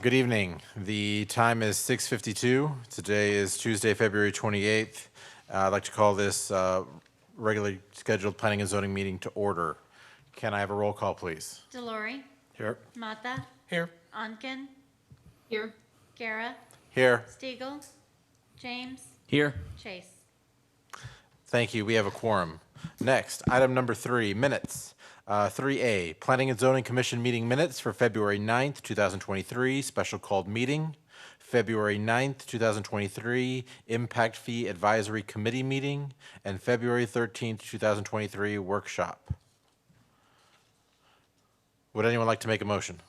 Good evening. The time is 6:52. Today is Tuesday, February 28th. I'd like to call this regularly scheduled planning and zoning meeting to order. Can I have a roll call, please? Delory. Here. Mata. Here. Onken. Here. Guerra. Here. Stiegel. James. Here. Chase. Thank you. We have a quorum. Next, item number 3, minutes. 3A, Planning and Zoning Commission meeting minutes for February 9th, 2023, special called meeting. February 9th, 2023, Impact Fee Advisory Committee meeting. And February 13th, 2023, workshop. Would anyone like to make a motion?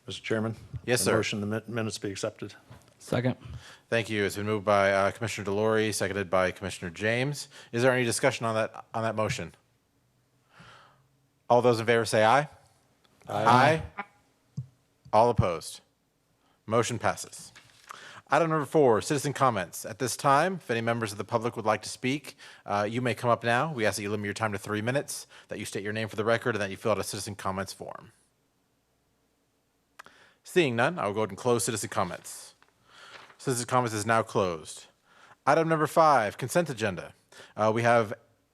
Mr. Chairman? Yes, sir. I motion the minutes be accepted. Second. Thank you. It's been moved by Commissioner Delory, seconded by Commissioner James. Is there any discussion on that motion? All those in favor say aye. Aye. All opposed. Motion passes. Item number 4, citizen comments. At this time, if any members of the public would like to speak, you may come up now. We ask that you limit your time to 3 minutes, that you state your name for the record, and that you fill out a citizen comments form. Seeing none, I will go ahead and close citizen comments. Citizen comments is now closed. Item number 5, consent agenda. We have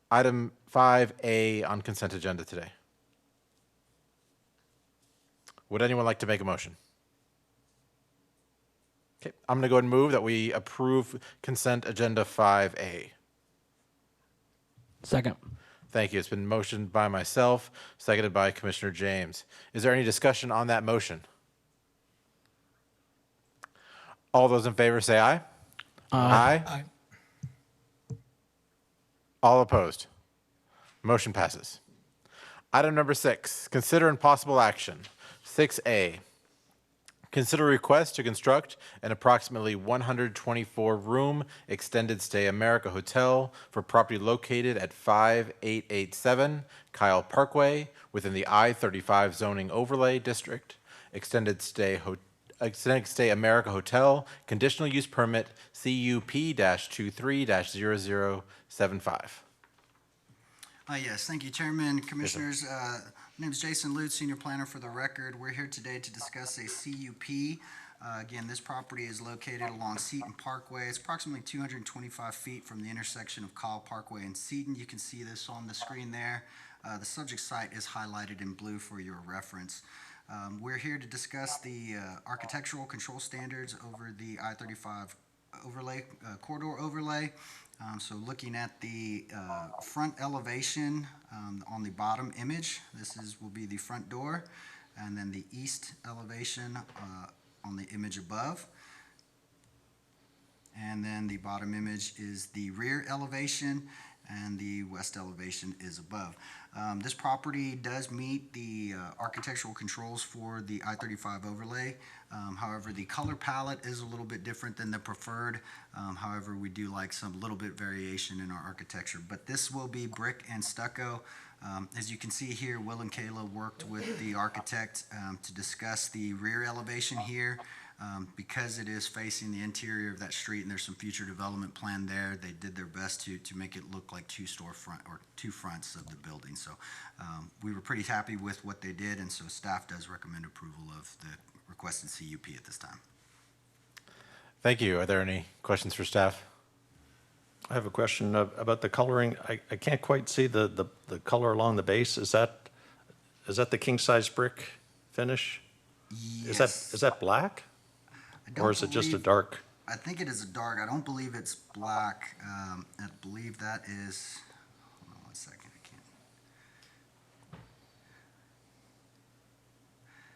item 5A on consent agenda today. Would anyone like to make a motion? Okay, I'm going to go ahead and move that we approve consent agenda 5A. Second. Thank you. It's been motioned by myself, seconded by Commissioner James. Is there any discussion on that motion? All those in favor say aye. Aye. Aye. All opposed. Motion passes. Item number 6, consider and possible action. 6A, consider request to construct an approximately 124-room extended stay America Hotel for property located at 5887 Kyle Parkway within the I-35 zoning overlay district. Extended stay America Hotel, Conditional Use Permit CUP-23-0075. Yes, thank you, Chairman, Commissioners. My name is Jason Lute, Senior Planner for the record. We're here today to discuss a CUP. Again, this property is located along Seton Parkway. It's approximately 225 feet from the intersection of Kyle Parkway and Seton. You can see this on the screen there. The subject site is highlighted in blue for your reference. We're here to discuss the architectural control standards over the I-35 overlay, corridor overlay. So looking at the front elevation on the bottom image, will be the front door, and then the east elevation on the image above. And then the bottom image is the rear elevation, and the west elevation is above. This property does meet the architectural controls for the I-35 overlay. However, the color palette is a little bit different than the preferred. However, we do like some little bit variation in our architecture. But this will be brick and stucco. As you can see here, Will and Kayla worked with the architect to discuss the rear elevation here. Because it is facing the interior of that street and there's some future development plan there, they did their best to make it look like two fronts of the building. So we were pretty happy with what they did, and so staff does recommend approval of the requested CUP at this time. Thank you. Are there any questions for staff? I have a question about the coloring. I can't quite see the color along the base. Is that the king-size brick finish? Yes. Is that black? Or is it just a dark? I think it is a dark. I don't believe it's black. I believe that is, hold on one second, I can't.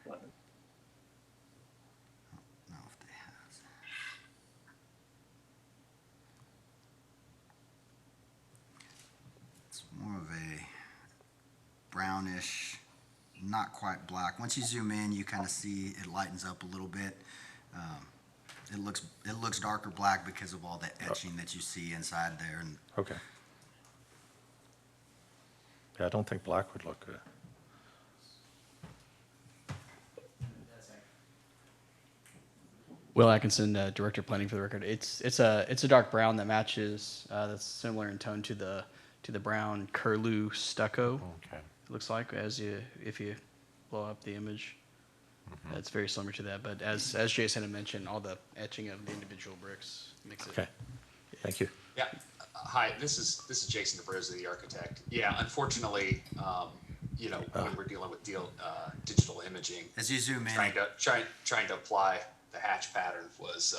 I don't know if they have. It's more of a brownish, not quite black. Once you zoom in, you kind of see it lightens up a little bit. It looks darker black because of all the etching that you see inside there. And Okay. Yeah, I don't think black would look good. Will Atkinson, Director of Planning for the record. It's a dark brown that matches. That's similar in tone to the brown curlew stucco. Okay. It looks like if you blow up the image. That's very similar to that, but as Jason had mentioned, all the etching of the individual bricks makes it. Okay, thank you. Yeah. Hi, this is Jason DeBrosa, the architect. Yeah, unfortunately, when we're dealing with digital imaging, As you zoom in, trying to apply the hatch pattern was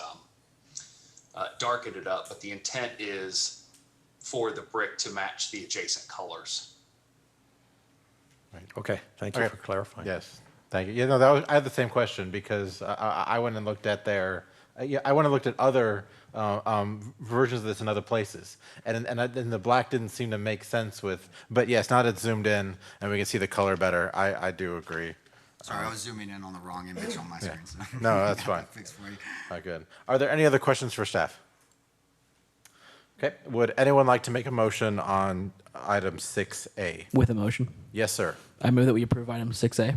darkened it up, but the intent is for the brick to match the adjacent colors. Okay, thank you Okay. for clarifying. Yes, thank you. That was, I had the same question because I went and looked at I went and looked at other versions of this in other places, and the black didn't seem to make sense with. But yes, now that it's zoomed in and we can see the color better, I do agree. sorry, I was zooming in on the wrong image on my screen. So No, that's got fine. that fixed for you. Good. Are there any other questions for staff? Okay. Would anyone like to make a motion on item 6A? With a motion, Yes, sir. I move that we approve item 6A.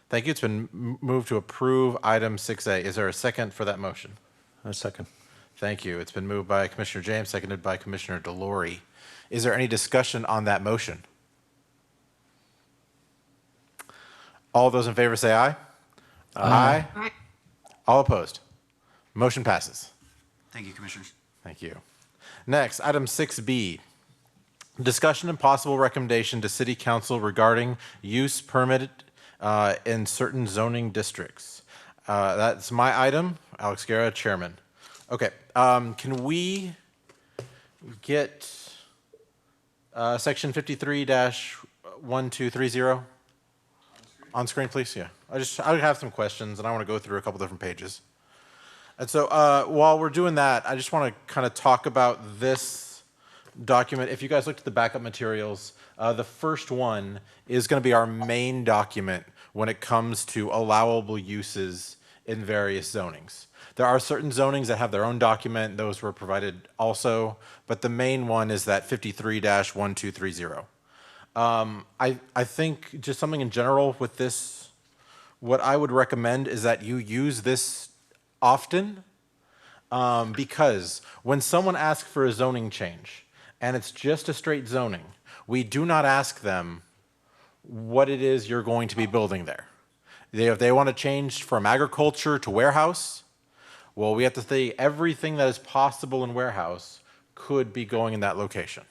Thank you. It's been moved to approve item 6A. Is there a second for that motion? A second. Thank you. It's been moved by Commissioner James, seconded by Commissioner Delory. Is there any discussion on that motion? All those in favor say aye. Aye. All opposed? Motion passes. Thank you, Commissioners. Thank you. Next, item 6B. Discussion and possible recommendation to City Council regarding use permit in certain zoning districts. That's my item. Alex Guerra, Chairman. Okay. Can we get section 53-1230 on screen, please? Yeah. I have some questions, and I want to go through a couple different pages. And so while we're doing that, I just want to kind of talk about this document. If you guys looked at the backup materials, the first one is going to be our main document when it comes to allowable uses in various zonings. There are certain zonings that have their own document. Those were provided also, but the main one is that 53-1230. I think just something in general with this, what I would recommend is that you use this often, because when someone asks for a zoning change and it's just a straight zoning, we do not ask them what it is you're going to be building there. If they want to change from agriculture to warehouse, well, we have to say everything that is possible in warehouse could be going in that location.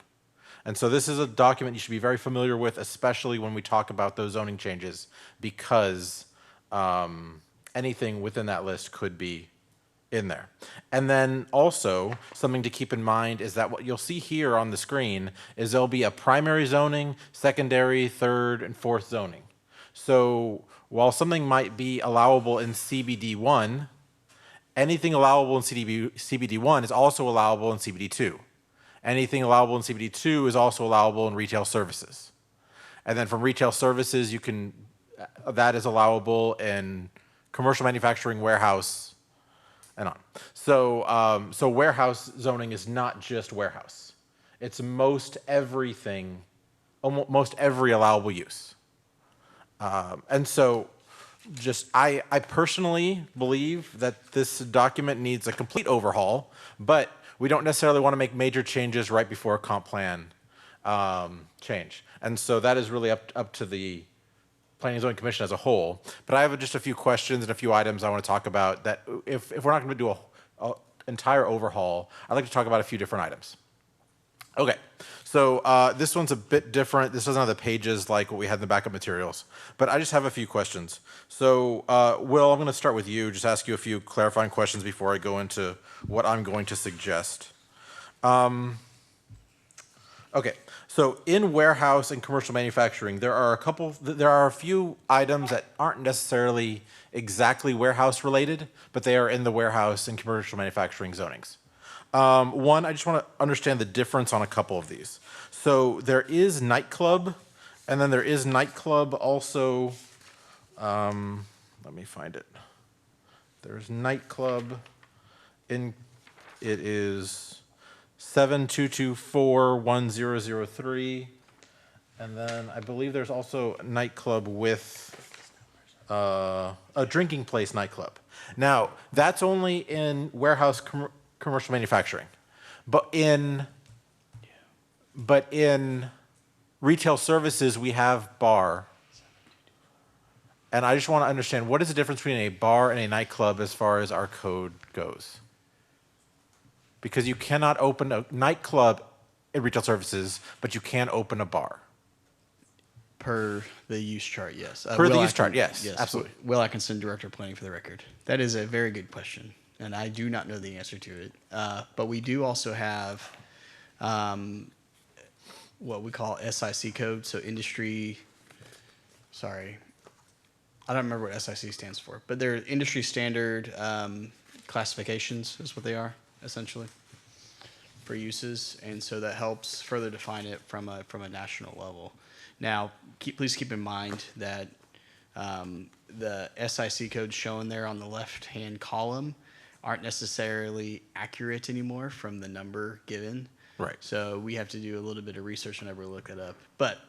And so this is a document you should be very familiar with, especially when we talk about those zoning changes, because anything within that list could be in there. And then also something to keep in mind is that what you'll see here on the screen is there'll be a primary zoning, secondary, third, and fourth zoning. So while something might be allowable in CBD1, anything allowable in CBD1 is also allowable in CBD2. Anything allowable in CBD2 is also allowable in retail services. And then from retail services, that is allowable in commercial manufacturing, warehouse, and on. So, so warehouse zoning is not just warehouse. It's most everything, almost every allowable use. And so I personally believe that this document needs a complete overhaul, but we don't necessarily want to make major changes right before a comp plan change. And so that is really up to the Planning and Zoning Commission as a whole. But I have just a few questions and a few items I want to talk about that if we're not going to do an entire overhaul, I'd like to talk about a few different items. Okay, so this one's a bit different. This doesn't have the pages like what we had in the backup materials, but I just have a few questions. So Will, I'm going to start with you, just ask you a few clarifying questions before I go into what I'm going to suggest. Okay, so in warehouse and commercial manufacturing, there are a few items that aren't necessarily exactly warehouse related, but they are in the warehouse and commercial manufacturing zonings. One, I just want to understand the difference on a couple of these. So there is nightclub, and then there is nightclub also, let me find it. There's nightclub it is 72241003, and then I believe there's also a nightclub with a drinking place nightclub. Now, that's only in warehouse commercial manufacturing, but in retail services we have bar, And I just want to understand, what is the difference between a bar and a nightclub as far as our code goes? Because you cannot open a nightclub in retail services, but you can open a bar. Per the use chart, yes. Per the use chart, yes, absolutely. Will Atkinson, Director of Planning for the record. That is a very good question, and I do not know the answer to it. But we do also have what we call SIC code, so industry, sorry, I don't remember what SIC stands for, but they're industry standard classifications is what they are, essentially, for uses, and so that helps further define it from a national level. Now, please keep in mind that the SIC codes shown there on the left-hand column aren't necessarily accurate anymore from the number given. Right. So we have to do a little bit of research whenever we look that up. But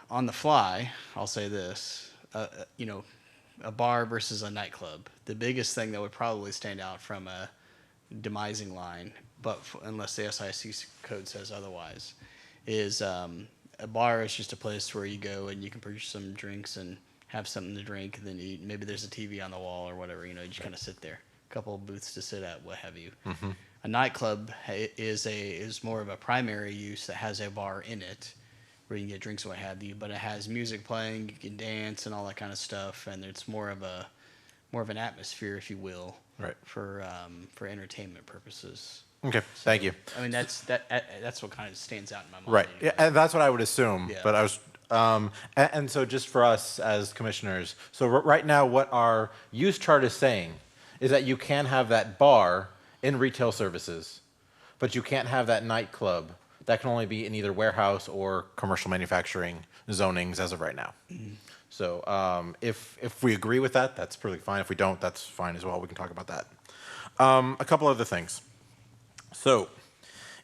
on the fly, I'll say this, a bar versus a nightclub. The biggest thing that would probably stand out from a demising line, but unless the SIC code says otherwise, is a bar is just a place where you go and you can purchase some drinks and have something to drink. And then maybe there's a TV on the wall or whatever. You just kind of sit there. A couple of booths to sit at, what have you. Mm-hmm. A nightclub is more of a primary use that has a bar in it, where you can get drinks and what have you. But it has music playing, you can dance and all that kind of stuff, and it's more of an atmosphere, if you will, right, for entertainment purposes. Okay, thank you. I mean, that's what kind of stands out in my mind. Right, anyway. yeah, and that's what I would assume. Yeah. But I was, and so just for us as commissioners, so right now what our use chart is saying is that you can have that bar in retail services, but you can't have that nightclub. That can only be in either warehouse or commercial manufacturing zonings as of right now. Mm-hmm. So if we agree with that, that's perfectly fine. If we don't, that's fine as well. We can talk about that. A couple other things. So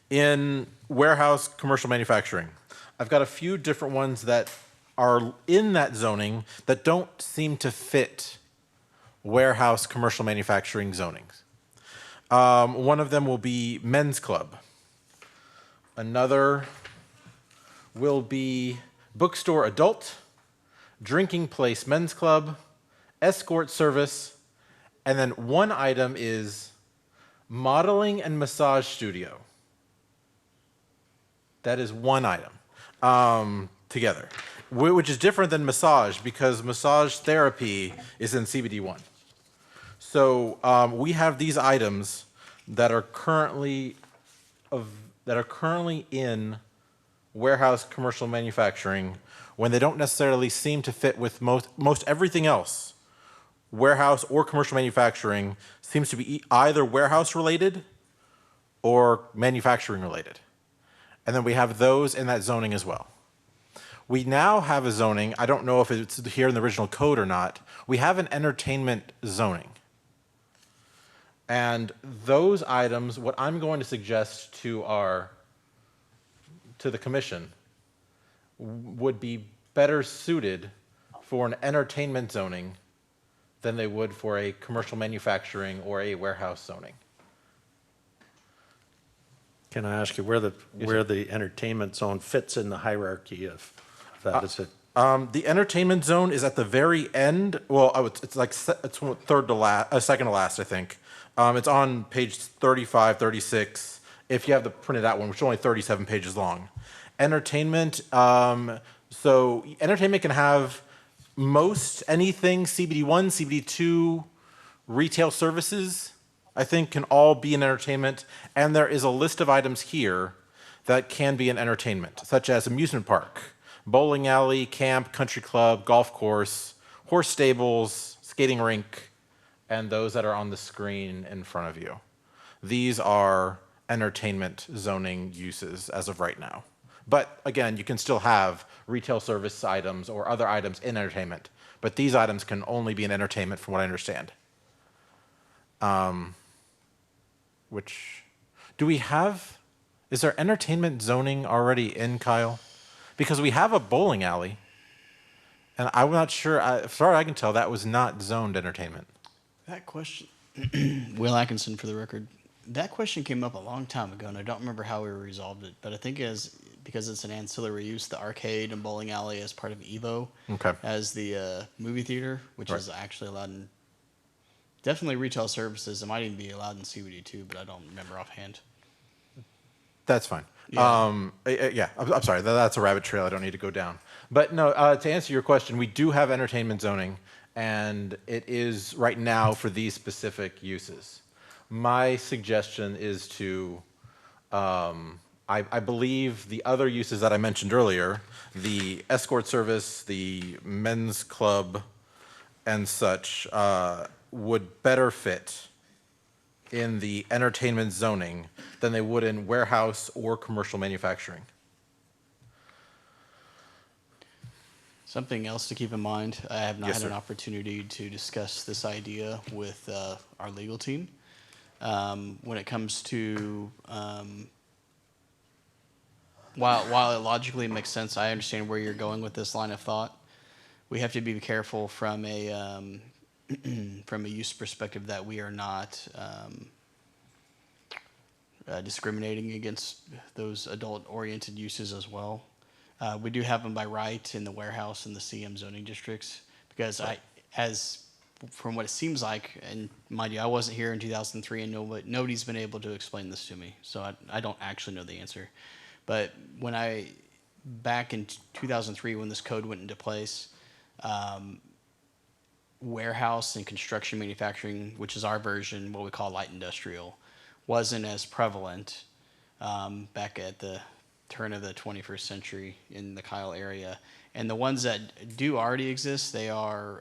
in warehouse commercial manufacturing, I've got a few different ones that are in that zoning that don't seem to fit warehouse commercial manufacturing zonings. One of them will be men's club. Another will be bookstore adult, drinking place men's club, escort service, and then one item is modeling and massage studio. That is one item together, which is different than massage because massage therapy is in CBD1. So we have these items that are currently in warehouse commercial manufacturing when they don't necessarily seem to fit with most everything else. Warehouse or commercial manufacturing seems to be either warehouse related or manufacturing related. And then we have those in that zoning as well. We now have a zoning, I don't know if it's here in the original code or not, we have an entertainment zoning. And those items, what I'm going to suggest to the commission would be better suited for an entertainment zoning than they would for a commercial manufacturing or a warehouse zoning. Can I ask you where the entertainment zone fits in the hierarchy of that? Is it? The entertainment zone is at the very end. Well, it's like it's third to last, second to last, I think. It's on page 35, 36. If you have the printed out one, which is only 37 pages long. Entertainment. So entertainment can have most anything CBD1, CBD2, retail services, I think can all be an entertainment. And there is a list of items here that can be an entertainment, such as amusement park, bowling alley, camp, country club, golf course, horse stables, skating rink, and those that are on the screen in front of you. These are entertainment zoning uses as of right now. But again, you can still have retail service items or other items in entertainment. But these items can only be in entertainment from what I understand. Is there entertainment zoning already in, Kyle? Because we have a bowling alley. And I'm not sure, as far as I can tell, that was not zoned entertainment. That question, Will Atkinson for the record, that question came up a long time ago, and I don't remember how we resolved it, but I think as because it's an ancillary use, the arcade and bowling alley as part of Evo. Okay. As the movie theater, which Right. is actually allowed in definitely retail services. It might even be allowed in CBD too, but I don't remember offhand. That's fine. Yeah. Yeah, I'm sorry. That's a rabbit trail I don't need to go down. But no, to answer your question, we do have entertainment zoning, and it is right now for these specific uses. My suggestion is to, I believe the other uses that I mentioned earlier, the escort service, the men's club, and such, would better fit in the entertainment zoning than they would in warehouse or commercial manufacturing. Something else to keep in mind, I have not Yes, had an sir. opportunity to discuss this idea with our legal team. When it comes to, while it logically makes sense, I understand where you're going with this line of thought. We have to be careful from a from a use perspective that we are not discriminating against those adult-oriented uses as well. We do have them by right in the warehouse and the CM zoning districts because from what it seems like, and mind you, I wasn't here in 2003 and nobody's been able to explain this to me, so I don't actually know the answer. But back in 2003 when this code went into place, warehouse and construction manufacturing, which is our version, what we call light industrial, wasn't as prevalent back at the turn of the 21st century in the Kyle area. And the ones that do already exist, they are,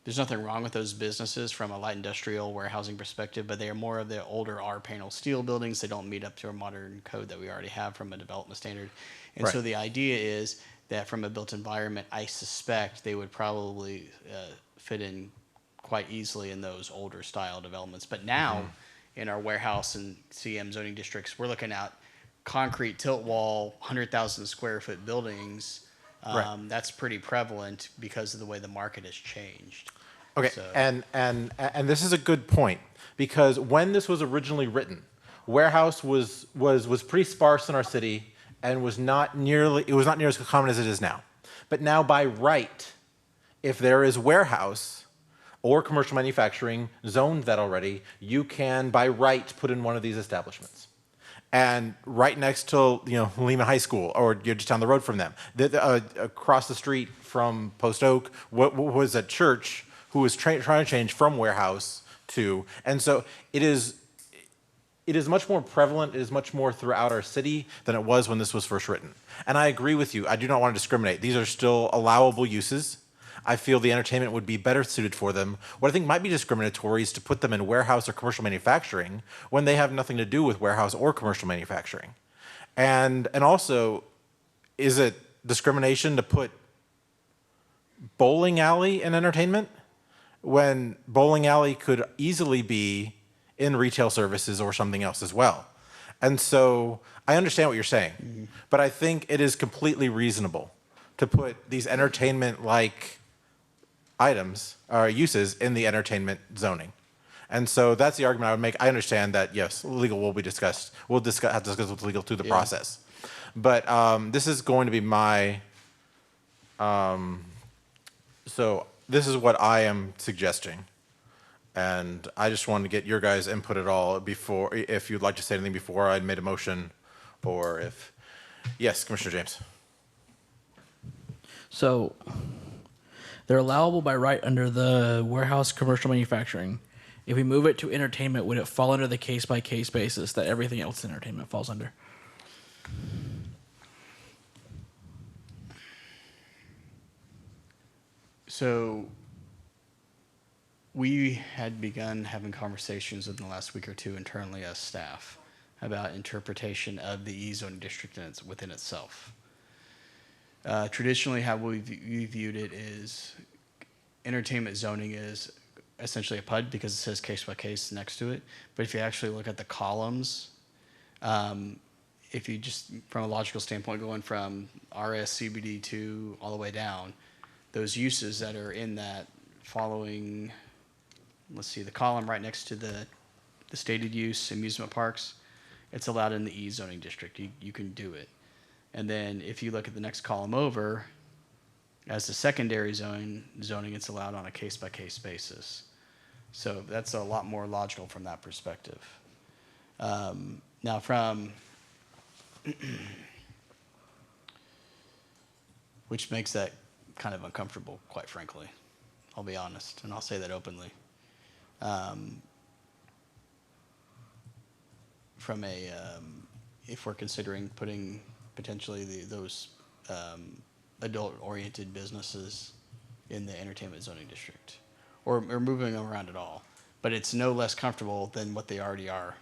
there's nothing wrong with those businesses from a light industrial warehousing perspective, but they are more of the older R-panel steel buildings. They don't meet up to our modern code that we already have from a development standard. And so Right. the idea is that from a built environment, I suspect they would probably fit in quite easily in those older style developments. But now in our warehouse and CM zoning districts, we're looking at concrete tilt wall, 100,000 square foot buildings. Right. That's pretty prevalent because of the way the market has changed. Okay, So- and this is a good point because when this was originally written, warehouse was pretty sparse in our city and was not nearly as common as it is now. But now by right, if there is warehouse or commercial manufacturing zoned that already, you can by right put in one of these establishments. And right next to Lehman High School, or you're just down the road from them, across the street from Post Oak, what was a church who was trying to change from warehouse to, and so it is much more prevalent. It is much more throughout our city than it was when this was first written. And I agree with you. I do not want to discriminate. These are still allowable uses. I feel the entertainment would be better suited for them. What I think might be discriminatory is to put them in warehouse or commercial manufacturing when they have nothing to do with warehouse or commercial manufacturing. And also, is it discrimination to put bowling alley in entertainment when bowling alley could easily be in retail services or something else as well? And so I understand what you're saying, but I think it is completely reasonable to put these entertainment-like items or uses in the entertainment zoning. And so that's the argument I would make. I understand that, yes, legal will be discussed. We'll have to discuss with legal through the process. But this is going to be my, so this is what I am suggesting. And I just wanted to get your guys' input at all before, if you'd like to say anything before I'd made a motion, or if, yes, Commissioner James. So they're allowable by right under the warehouse commercial manufacturing. If we move it to entertainment, would it fall under the case-by-case basis that everything else in entertainment falls under? So we had begun having conversations in the last week or two internally as staff about interpretation of the E-zoning district within itself. Traditionally, how we viewed it is entertainment zoning is essentially a PUD because it says case by case next to it. But if you actually look at the columns, if you just, from a logical standpoint, going from RS, CBD 2 all the way down, those uses that are in that following, let's see, the column right next to the stated use amusement parks, it's allowed in the E zoning district. You can do it. And then if you look at the next column over, as the secondary zoning, it's allowed on a case-by-case basis. So that's a lot more logical from that perspective. Now from, which makes that kind of uncomfortable, quite frankly. I'll be honest, and I'll say that openly. From a, if we're considering putting potentially those adult-oriented businesses in the entertainment zoning district, or moving them around at all, but it's no less comfortable than what they already are,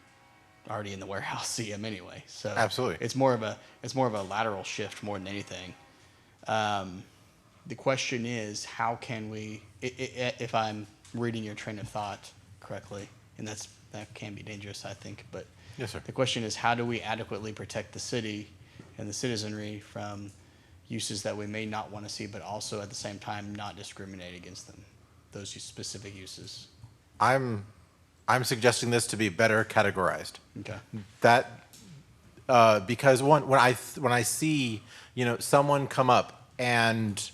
already in the warehouse CM anyway. So Absolutely. it's more of a lateral shift more than anything. The question is, how can we, if I'm reading your train of thought correctly, and that can be dangerous, I think, but Yes, sir. the question is, how do we adequately protect the city and the citizenry from uses that we may not want to see, but also at the same time not discriminate against them, those specific uses? I'm suggesting this to be better categorized. Okay. That because when I see someone come up and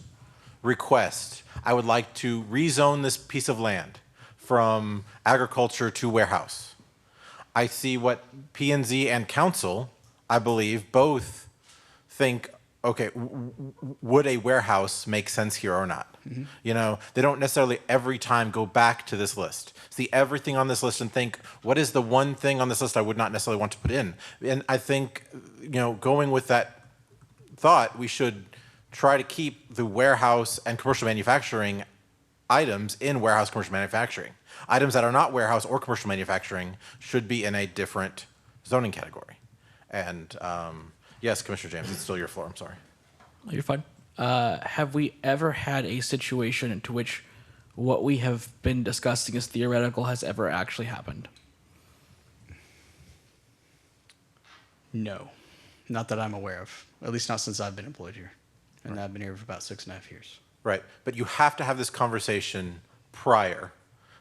request, I would like to rezone this piece of land from agriculture to warehouse. I see what P&Z and council, I believe, both think, okay, would a warehouse make sense here or not? Mm-hmm. They don't necessarily every time go back to this list, see everything on this list and think, what is the one thing on this list I would not necessarily want to put in? And I think, going with that thought, we should try to keep the warehouse and commercial manufacturing items in warehouse commercial manufacturing. Items that are not warehouse or commercial manufacturing should be in a different zoning category. And yes, Commissioner James, it's still your floor. I'm sorry. Oh, you're fine. Have we ever had a situation into which what we have been discussing as theoretical has ever actually happened? No, not that I'm aware of, at least not since I've been employed here. And I've been here for about 6.5 years. Right, but you have to have this conversation prior,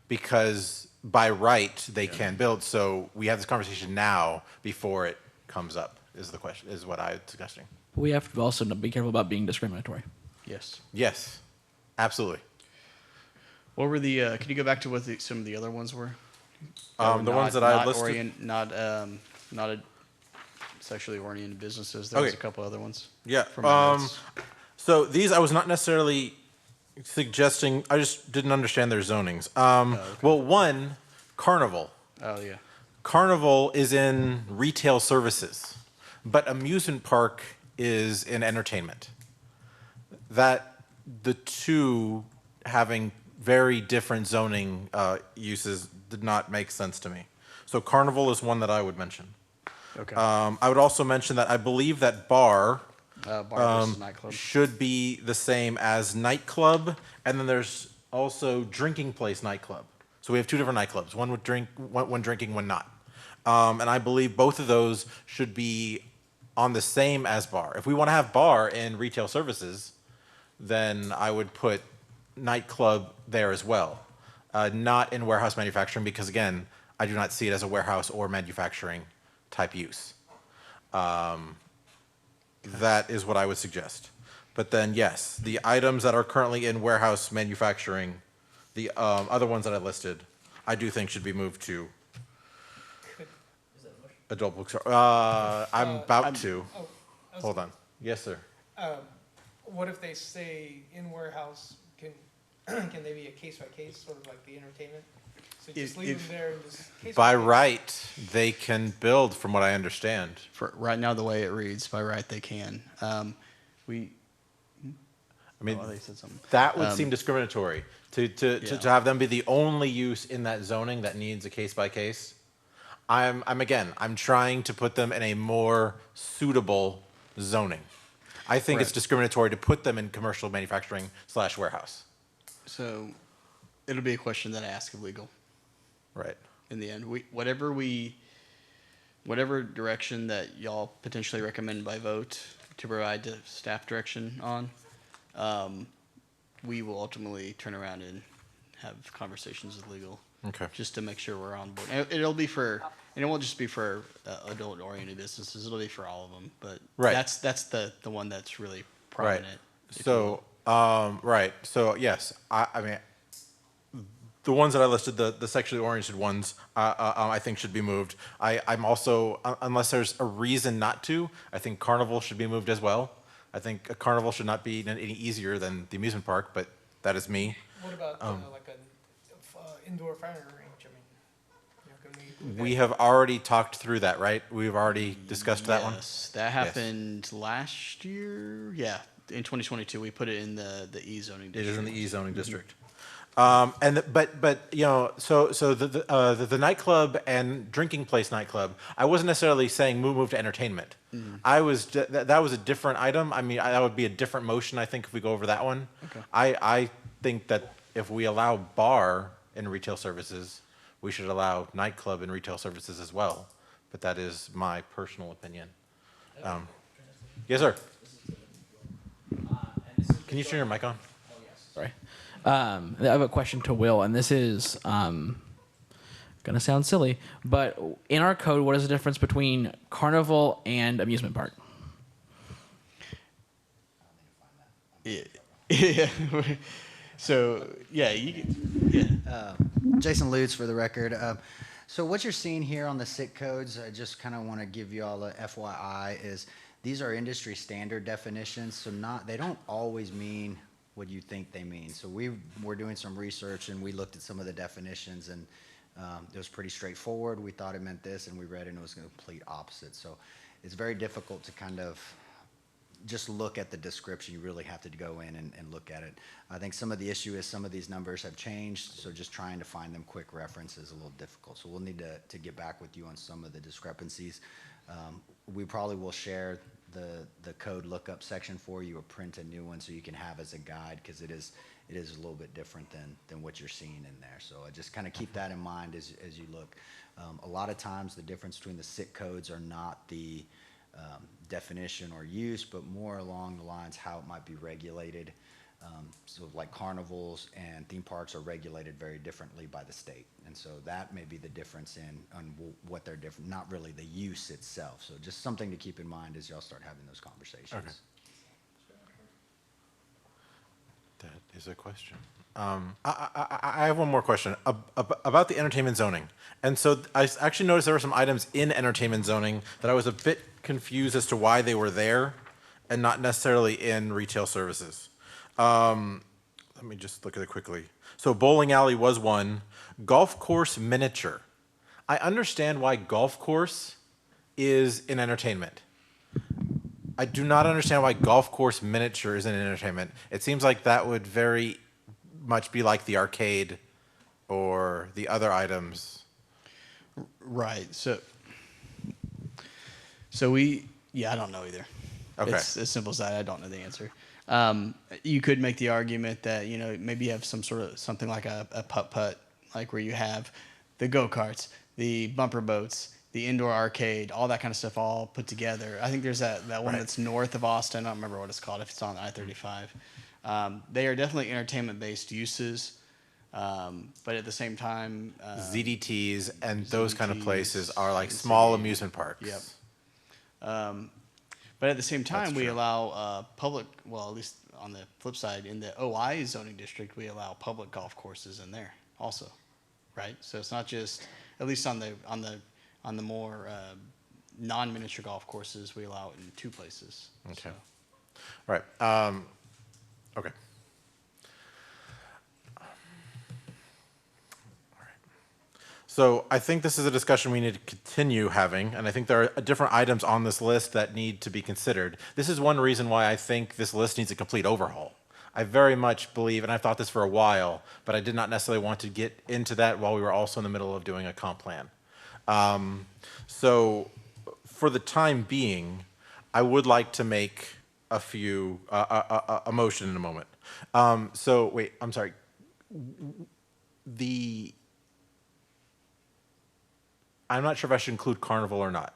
because by right they can build. So we have this conversation now before it comes up. Is the question? Is what I'm suggesting. We have to also be careful about being discriminatory. Yes. Yes, absolutely. What were the? Can you go back to what some of the other ones were? The ones that I listed. Not a sexually oriented businesses. There was a couple other ones. Yeah. From my notes. So these I was not necessarily suggesting. I just didn't understand their zonings. Okay. Well, one, Carnival. Oh yeah. Carnival is in retail services, but amusement park is in entertainment. That the two having very different zoning uses did not make sense to me. So Carnival is one that I would mention. Okay. I would also mention that I believe that bar versus nightclub. should be the same as nightclub, and then there's also drinking place nightclub. So we have two different nightclubs, one with one drinking, one not. And I believe both of those should be on the same as bar. If we want to have bar in retail services, then I would put nightclub there as well. Not in warehouse manufacturing, because again, I do not see it as a warehouse or manufacturing type use. That is what I would suggest. But then, yes, the items that are currently in warehouse manufacturing, the other ones that I listed, I do think should be moved to adult bookstore. I'm about to. Hold on. Yes, sir. What if they say in warehouse, can they be a case by case, sort of like the entertainment? So just leave them there and just case By case? right, they can build, from what I understand. For right now, the way it reads, by right they can. I mean, they said something. that would seem discriminatory to have them be the only use in that zoning that needs a case by case. I'm trying to put them in a more suitable zoning. I think it's discriminatory to put them in commercial manufacturing / warehouse. So it'll be a question that I ask of legal. Right. In the end, whatever direction that y'all potentially recommend by vote to provide the staff direction on, we will ultimately turn around and have conversations with legal. Okay. Just to make sure we're on board. And it'll be for, and it won't just be for adult-oriented businesses. It'll be for all of them. But Right. that's the one that's really Right. prominent. if you So, right. So, yes, I mean, the ones that I listed, the sexually oriented ones, I think should be moved. I'm also, unless there's a reason not to, I think carnival should be moved as well. I think a carnival should not be any easier than the amusement park, but that is me. What about like a indoor firing range? I mean, you know, can we? We have already talked through that, right? We've already discussed that one. Yes, that happened last year. Yeah, in 2022, we put it in the e-zoning It district. is in the e-zoning district. But you know, so the nightclub and drinking place nightclub, I wasn't necessarily saying move to entertainment. I was that was a different item. I mean, that would be a different motion. I think if we go over that one. Okay. I think that if we allow bar in retail services, we should allow nightclub in retail services as well. But that is my personal opinion. Yes, sir. Can you turn your mic on? Sorry. I have a question to Will, and this is gonna sound silly, but in our code, what is the difference between carnival and amusement park? Yeah. So yeah, Jason Lutz for the record. So what you're seeing here on the SIC codes, I just kind of want to give you all a FYI, is these are industry standard definitions, so they don't always mean what you think they mean. So we were doing some research and we looked at some of the definitions, and it was pretty straightforward. We thought it meant this, and we read it and it was the complete opposite. So it's very difficult to kind of just look at the description. You really have to go in and look at it. I think some of the issue is some of these numbers have changed, so just trying to find them quick reference is a little difficult. So we'll need to get back with you on some of the discrepancies. We probably will share the code lookup section for you or print a new one so you can have as a guide, because it is a little bit different than what you're seeing in there. So just kind of keep that in mind as you look. A lot of times the difference between the SIC codes are not the definition or use, but more along the lines how it might be regulated. So like carnivals and theme parks are regulated very differently by the state. And so that may be the difference on what they're different, not really the use itself. So just something to keep in mind as y'all start having those conversations. Okay. That is a question. I have one more question about the entertainment zoning. And so I actually noticed there were some items in entertainment zoning that I was a bit confused as to why they were there and not necessarily in retail services. Let me just look at it quickly. So bowling alley was one. Golf course miniature. I understand why golf course is in entertainment. I do not understand why golf course miniature is in entertainment. It seems like that would very much be like the arcade or the other items. right. So I don't know either. Okay. It's as simple as that. I don't know the answer. You could make the argument that, maybe you have something like a putt-putt, like where you have the go-karts, the bumper boats, the indoor arcade, all that kind of stuff all put together. I think there's that one Right. that's north of Austin. I don't remember what it's called, if it's on I-35. They are definitely entertainment-based uses, but at the same time... ZDTs and those kind of ZDTs, places are like small ZDTs. amusement parks. Yep. But at the same time, That's we true. allow public, well, at least on the flip side, in the OI zoning district, we allow public golf courses in there also, right? So it's not just, at least on the more non-miniature golf courses, we allow it in two places. Okay. So. Right. Okay. So I think this is a discussion we need to continue having, and I think there are different items on this list that need to be considered. This is one reason why I think this list needs a complete overhaul. I very much believe, and I've thought this for a while, but I did not necessarily want to get into that while we were also in the middle of doing a comp plan. So for the time being, I would like to make a motion in a moment. So wait, I'm sorry. I'm not sure if I should include carnival or not,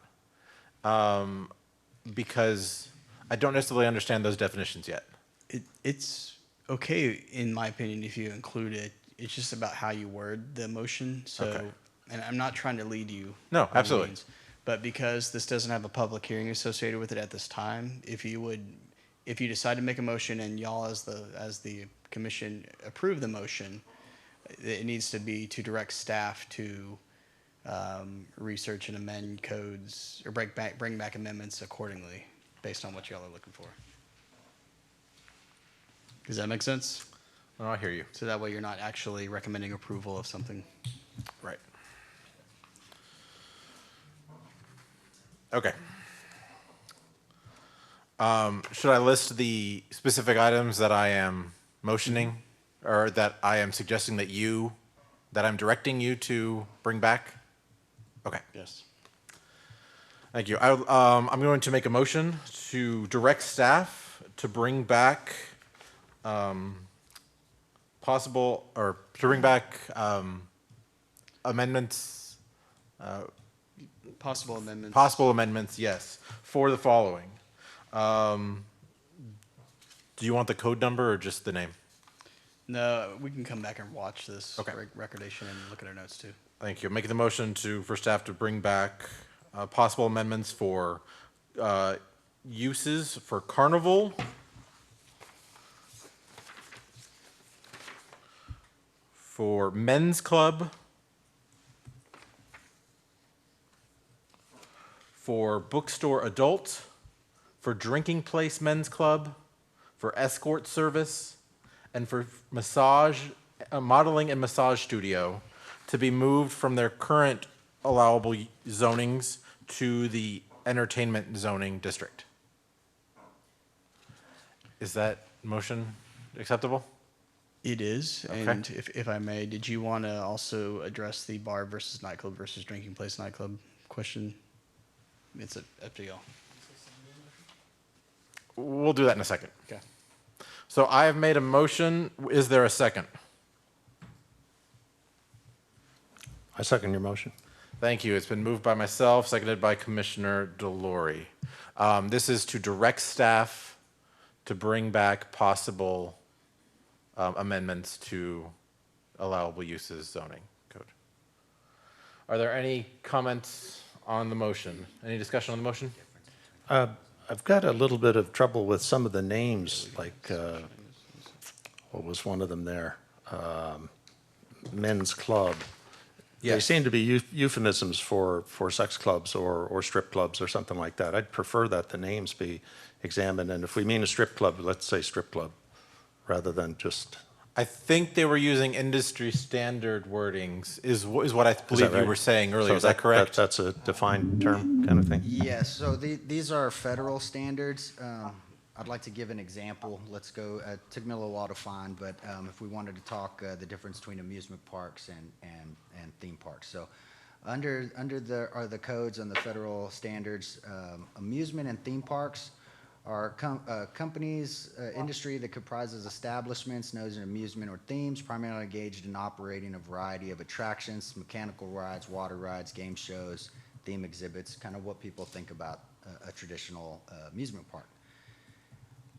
because I don't necessarily understand those definitions yet. It's okay, in my opinion, if you include it It's just about how you word the motion. So, Okay. and I'm not trying to lead you. No, by any absolutely. means, but because this doesn't have a public hearing associated with it at this time, if you decide to make a motion and y'all as the commission approve the motion, it needs to be to direct staff to research and amend codes or bring back amendments accordingly based on what y'all are looking for. Does that make sense? Oh, I hear you. So that way you're not actually recommending approval of something. Right. Okay. Should I list the specific items that I am motioning, or that I am suggesting that I'm directing you to bring back? Okay. Yes. Thank you. I'm going to make a motion to direct staff to bring back amendments, Possible amendments. possible amendments, yes, for the following. Do you want the code number or just the name? No, we can come back and watch this Okay. recordation and look at our notes too. Thank you. Making the motion for staff to bring back possible amendments for uses for carnival, for men's club, for bookstore adult, for drinking place men's club, for escort service, and for modeling and massage studio to be moved from their current allowable zonings to the entertainment zoning district. Is that motion acceptable? It is, Okay. and if I may, did you want to also address the bar versus nightclub versus drinking place nightclub question? It's up to y'all. We'll do that in a second. Okay. So I have made a motion. Is there a second? I second your motion. Thank you. It's been moved by myself, seconded by Commissioner Delory. This is to direct staff to bring back possible amendments to allowable uses zoning code. Are there any comments on the motion? Any discussion on the motion? I've got a little bit of trouble with some of the names, like, what was one of them there? Men's club. They Yes. seem to be euphemisms for sex clubs or strip clubs or something like that. I'd prefer that the names be examined, and if we mean a strip club, let's say strip club, rather than just, I think they were using industry standard wordings, is what I believe you right? were saying earlier. So Is that correct? That's a defined term kind of thing? Yes, so these are federal standards. I'd like to give an example. Let's go, it took me a little while to find, but if we wanted to talk the difference between amusement parks and theme parks. So under the codes and the federal standards, amusement and theme parks are companies, industry that comprises establishments known as amusement or themes, primarily engaged in operating a variety of attractions, mechanical rides, water rides, game shows, theme exhibits, kind of what people think about a traditional amusement park.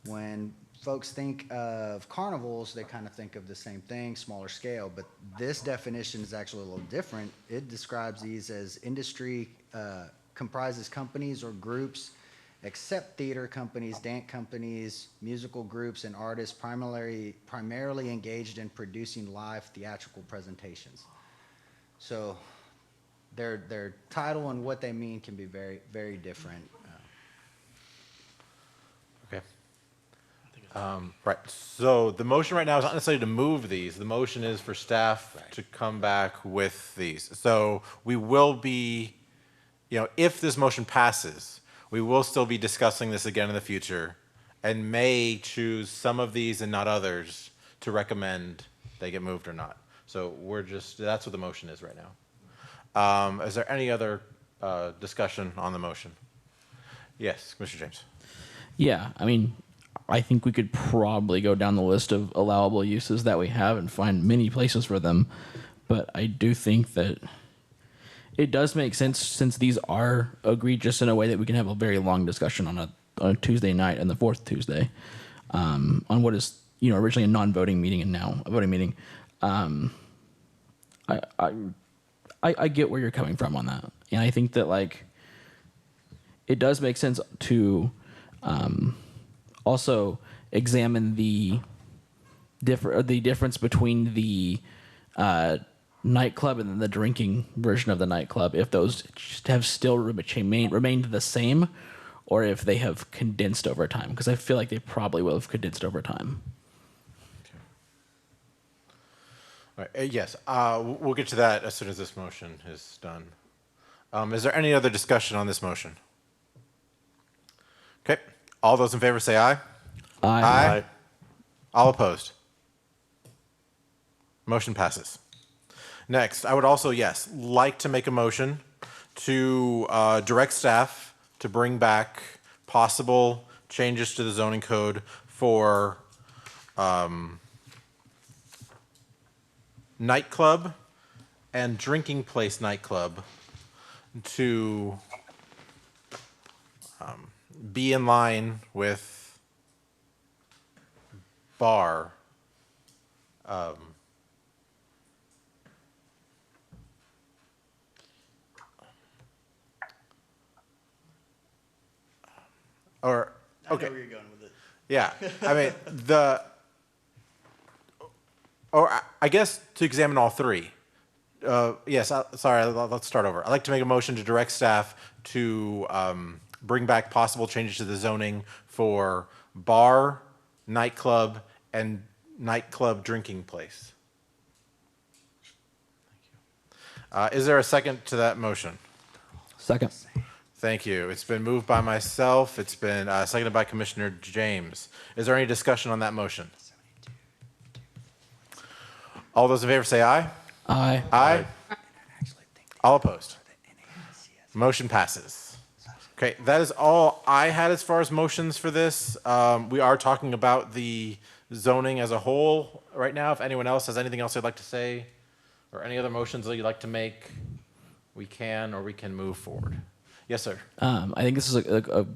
When folks think of carnivals, they kind of think of the same thing, smaller scale, but this definition is actually a little different. It describes these as industry comprises companies or groups, except theater companies, dance companies, musical groups, and artists primarily engaged in producing live theatrical presentations. So their title and what they mean can be very, very different. Okay. Right. So the motion right now is not necessarily to move these. The motion is for staff to come back with these. So we will be, if this motion passes, we will still be discussing this again in the future and may choose some of these and not others to recommend they get moved or not. So that's what the motion is right now. Is there any other discussion on the motion? Yes, Commissioner James. Yeah, I mean, I think we could probably go down the list of allowable uses that we have and find many places for them. But I do think that it does make sense, since these are egregious, in a way that we can have a very long discussion on a Tuesday night and the fourth Tuesday on what is originally a non-voting meeting and now a voting meeting. I get where you're coming from on that, and I think that like it does make sense to also examine the difference between the nightclub and then the drinking version of the nightclub, if those have still remained the same, or if they have condensed over time, because I feel like they probably will have condensed over time. All right, yes, we'll get to that as soon as this motion is done. Is there any other discussion on this motion? Okay, all those in favor say aye. Aye. All opposed? Motion passes. Next, I would also, yes, like to make a motion to direct staff to bring back possible changes to the zoning code for nightclub and drinking place nightclub to be in line with bar. Or, okay. I know where you're going with it. Yeah, I mean, I guess to examine all three. Yes, sorry, let's start over. I'd like to make a motion to direct staff to bring back possible changes to the zoning for bar, nightclub, and nightclub drinking place. Is there a second to that motion? Second. Thank you. It's been moved by myself. It's been seconded by Commissioner James. Is there any discussion on that motion? All those in favor say aye. Aye. Aye. All opposed? Motion passes. Okay, that is all I had as far as motions for this. We are talking about the zoning as a whole right now. If anyone else has anything else they'd like to say or any other motions that you'd like to make, we can move forward. Yes, sir. I think this is a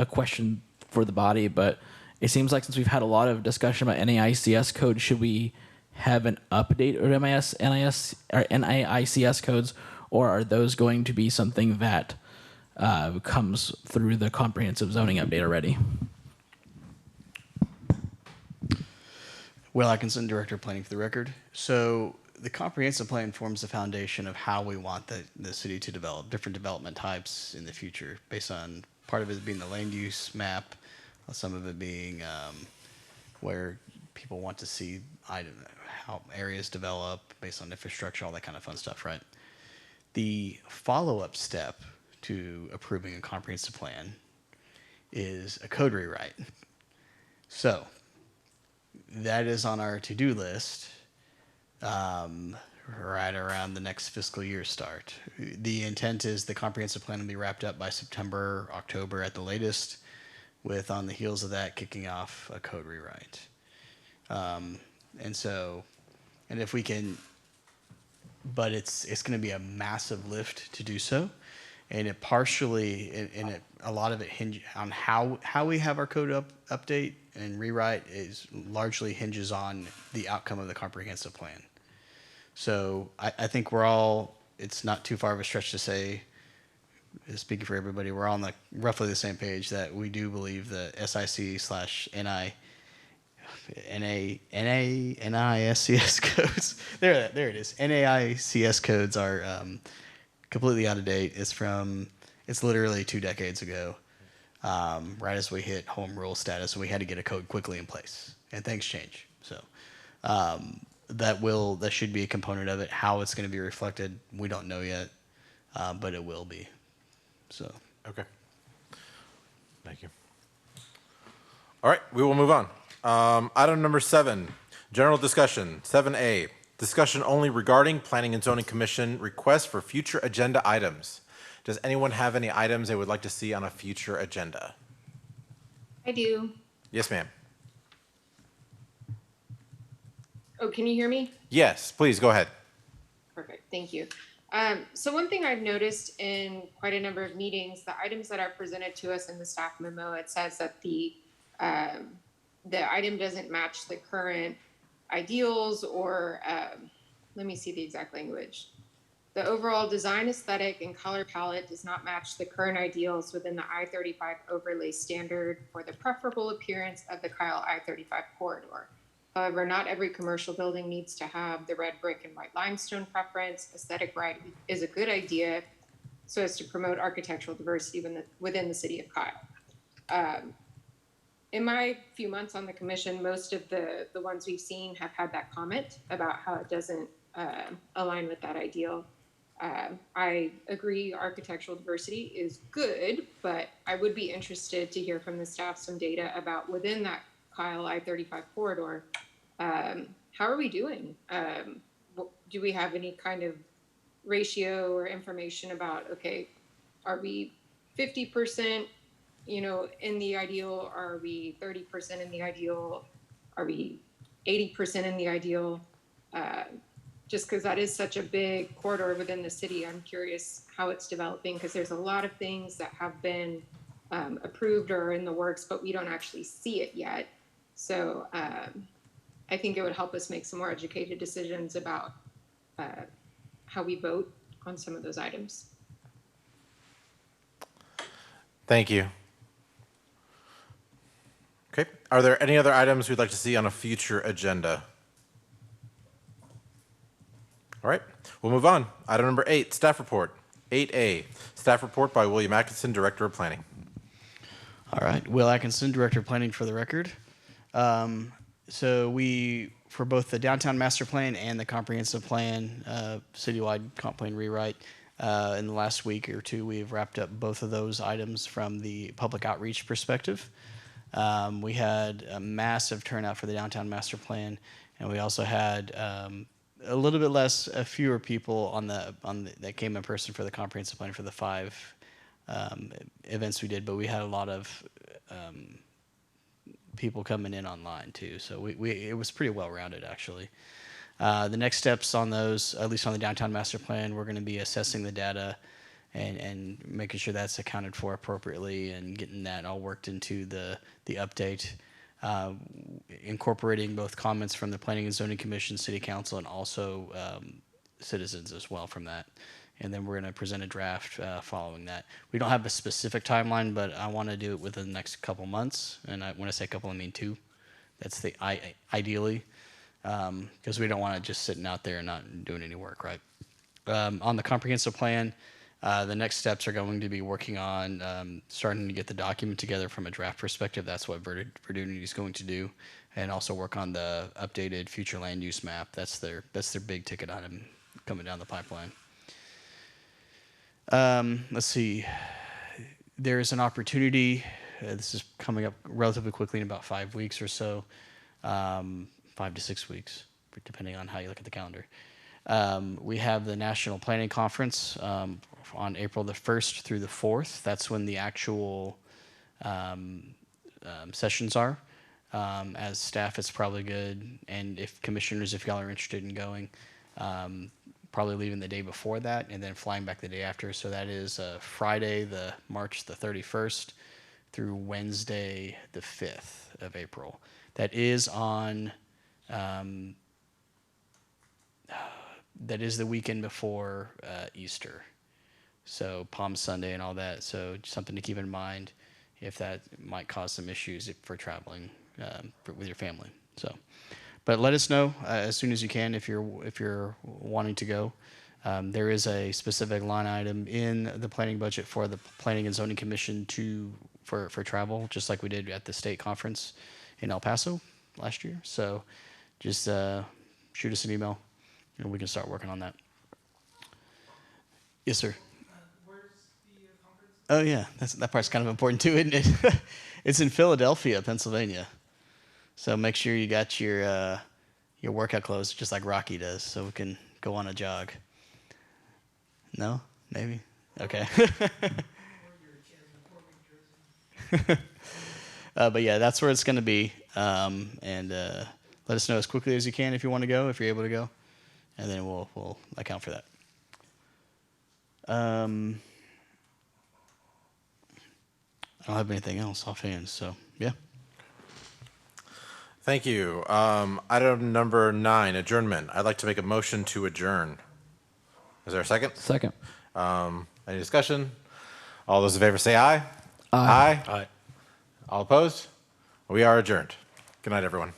question for the body, but it seems like since we've had a lot of discussion about NAICS code, should we have an update of NIS or NAICS codes, or are those going to be something that comes through the comprehensive zoning update already? Will Atkinson, Director of Planning for the record. So the comprehensive plan forms the foundation of how we want the city to develop different development types in the future, based on part of it being the land use map, some of it being where people want to see how areas develop based on infrastructure, all that kind of fun stuff, right? The follow-up step to approving a comprehensive plan is a code rewrite. So that is on our to-do list right around the next fiscal year start. The intent is the comprehensive plan will be wrapped up by September, October at the latest, with on the heels of that kicking off a code rewrite. And if we can, but it's going to be a massive lift to do so. And it partially, a lot of it hinges on how we have our code update and rewrite is largely hinges on the outcome of the comprehensive plan. So I think it's not too far of a stretch to say, speaking for everybody, we're all on roughly the same page that we do believe the NAICS codes, there it is. NAICS codes are completely out of date. It's literally 2 decades ago, right as we hit home rule status, and we had to get a code quickly in place, and things change. So that should be a component of it. How it's going to be reflected, we don't know yet, but it will be. So Okay. Thank you. All right, we will move on. Item number 7, general discussion. 7A, discussion only regarding Planning and Zoning Commission requests for future agenda items. Does anyone have any items they would like to see on a future agenda? I do. Yes, ma'am. Oh, can you hear me? Yes, please go ahead. Perfect, thank you. So one thing I've noticed in quite a number of meetings, the items that are presented to us in the staff memo, it says that the item doesn't match the current ideals or let me see the exact language. The overall design aesthetic and color palette does not match the current ideals within the I-35 overlay standard for the preferable appearance of the Kyle I-35 corridor. However, not every commercial building needs to have the red brick and white limestone preference. Aesthetic variety is a good idea so as to promote architectural diversity within the city of Kyle. In my few months on the commission, most of the ones we've seen have had that comment about how it doesn't align with that ideal. I agree architectural diversity is good, but I would be interested to hear from the staff some data about within that Kyle I-35 corridor, how are we doing? Do we have any kind of ratio or information about, okay, are we 50%, in the ideal? Are we 30% in the ideal? Are we 80% in the ideal? Just because that is such a big corridor within the city, I'm curious how it's developing, because there's a lot of things that have been approved or are in the works, but we don't actually see it yet. So I think it would help us make some more educated decisions about how we vote on some of those items. Thank you. Okay. Are there any other items we'd like to see on a future agenda? All right. We'll move on. Item number 8, staff report. 8A, staff report by William Atkinson, Director of Planning. All right, Will Atkinson, Director of Planning for the record. So we, for both the downtown master plan and the comprehensive plan, citywide comp plan rewrite, in the last week or two, we've wrapped up both of those items from the public outreach perspective. We had a massive turnout for the downtown master plan, and we also had a little bit fewer people that came in person for the comprehensive plan for the 5 events we did, but we had a lot of people coming in online too. So it was pretty well rounded actually. The next steps on those, at least on the downtown master plan, we're going to be assessing the data and making sure that's accounted for appropriately and getting that all worked into the update, incorporating both comments from the Planning and Zoning Commission, City Council, and also citizens as well from that. And then we're going to present a draft following that. We don't have a specific timeline, but I want to do it within the next couple months. And when I say couple, I mean 2. That's the ideally, because we don't want it just sitting out there and not doing any work, right? On the comprehensive plan, the next steps are going to be working on starting to get the document together from a draft perspective. That's what Verdunity is going to do, and also work on the updated future land use map. That's their big ticket item coming down the pipeline. Let's see. There's an opportunity. This is coming up relatively quickly in about 5 weeks or so, 5 to 6 weeks, depending on how you look at the calendar. We have the National Planning Conference on April the 1st through the 4th. That's when the actual sessions are. As staff, it's probably good, and if commissioners, if y'all are interested in going, probably leaving the day before that and then flying back the day after. So that is Friday, March the 31st through Wednesday the 5th of April. That is on, that is the weekend before Easter. So Palm Sunday and all that. So something to keep in mind if that might cause some issues for traveling with your family. So. But let us know as soon as you can if you're wanting to go. There is a specific line item in the planning budget for the Planning and Zoning Commission for travel, just like we did at the state conference in El Paso last year. So just shoot us an email, and we can start working on that. Yes, sir. Where's the conference? Oh yeah, that part's kind of important too, isn't it? It's in Philadelphia, Pennsylvania. So make sure you got your workout clothes, just like Rocky does, so we can go on a jog. No? Maybe? Okay. But yeah, that's where it's going to be. And let us know as quickly as you can if you want to go, if you're able to go. And then we'll account for that. I don't have anything else offhand, so yeah. Thank you. Item number 9, adjournment. I'd like to make a motion to adjourn. Is there a second? Second. Any discussion? All those in favor say aye. Aye. Aye. All opposed? We are adjourned. Good night, everyone.